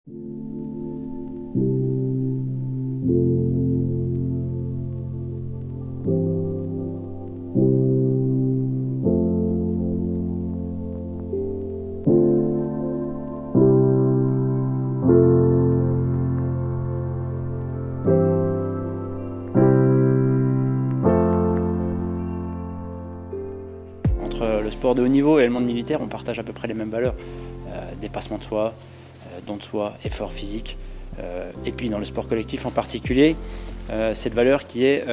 Entre le sport de haut niveau et le monde militaire, on partage à peu près les mêmes valeurs. Dépassement de soi, don de soi, effort physique. Et puis dans le sport collectif en particulier, cette valeur qui est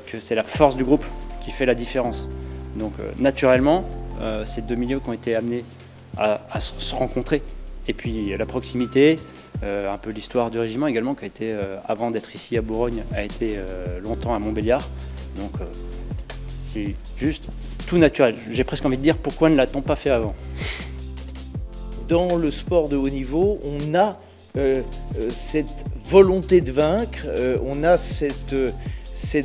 que c'est la force du groupe qui fait la différence. Donc naturellement, ces deux milieux qui ont été amenés à se rencontrer. Et puis la proximité, un peu l'histoire du régiment également, qui a été, avant d'être ici à Bourgogne, a été longtemps à Montbéliard. Donc c'est juste tout naturel. J'ai presque envie de dire pourquoi ne l'a-t-on pas fait avant? Dans le sport de haut niveau, on a cette volonté de vaincre, on a cette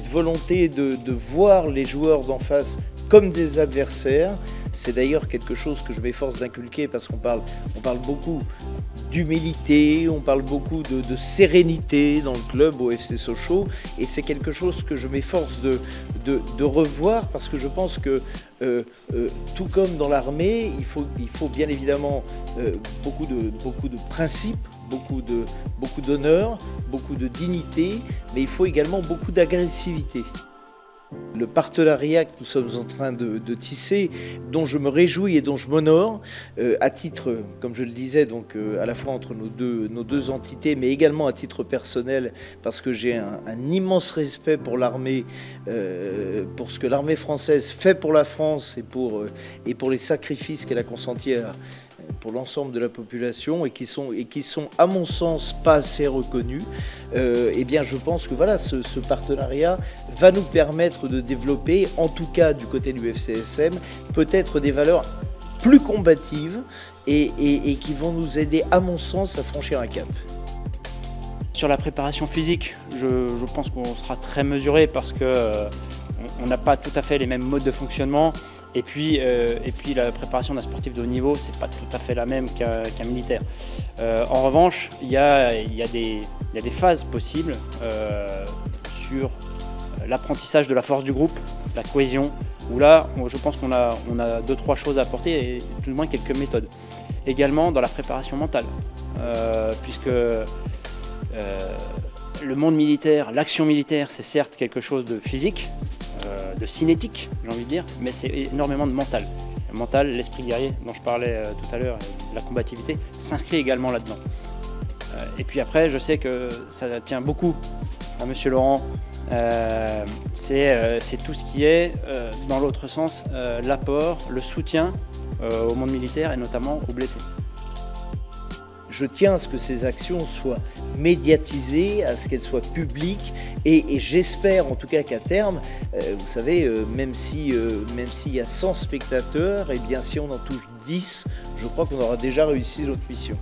volonté de voir les joueurs d'en face comme des adversaires. C'est d'ailleurs quelque chose que je m'efforce d'inculquer parce qu'on parle beaucoup d'humilité, on parle beaucoup de sérénité dans le club au FC Sochaux, et c'est quelque chose que je m'efforce de revoir parce que je pense que tout comme dans l'armée, il faut bien évidemment beaucoup de principes, beaucoup d'honneur, beaucoup de dignité, mais il faut également beaucoup d'agressivité. Le partenariat que nous sommes en train de tisser, dont je me réjouis et dont je m'honore, à titre, comme je le disais, donc à la fois entre nos deux entités, mais également à titre personnel, parce que j'ai un immense respect pour l'armée, pour ce que l'armée française fait pour la France et pour les sacrifices qu'elle a consentis pour l'ensemble de la population et qui sont à mon sens pas assez reconnus. Eh bien je pense que voilà, ce partenariat va nous permettre de développer, en tout cas du côté du FCSM, peut-être des valeurs plus combatives et qui vont nous aider à mon sens à franchir un cap. Sur la préparation physique, je pense qu'on sera très mesuré parce qu'on n'a pas tout à fait les mêmes modes de fonctionnement. Et puis la préparation d'un sportif de haut niveau, c'est pas tout à fait la même qu'un militaire. En revanche, il y a des phases possibles sur l'apprentissage de la force du groupe, la cohésion, où là, je pense qu'on a 2-3 choses à apporter et tout du moins quelques méthodes. Également dans la préparation mentale, puisque le monde militaire, l'action militaire, c'est certes quelque chose de physique, de cinétique, j'ai envie de dire, mais c'est énormément de mental. Le mental, l'esprit guerrier dont je parlais tout à l'heure, la combativité, s'inscrit également là-dedans. Et puis après, je sais que ça tient beaucoup à Monsieur Laurent, c'est tout ce qui est, dans l'autre sens, l'apport, le soutien au monde militaire et notamment aux blessés. Je tiens à ce que ces actions soient médiatisées, à ce qu'elles soient publiques et j'espère en tout cas qu'à terme, vous savez, même s'il y a 100 spectateurs, et bien si on en touche 10, je crois qu'on aura déjà réussi notre mission.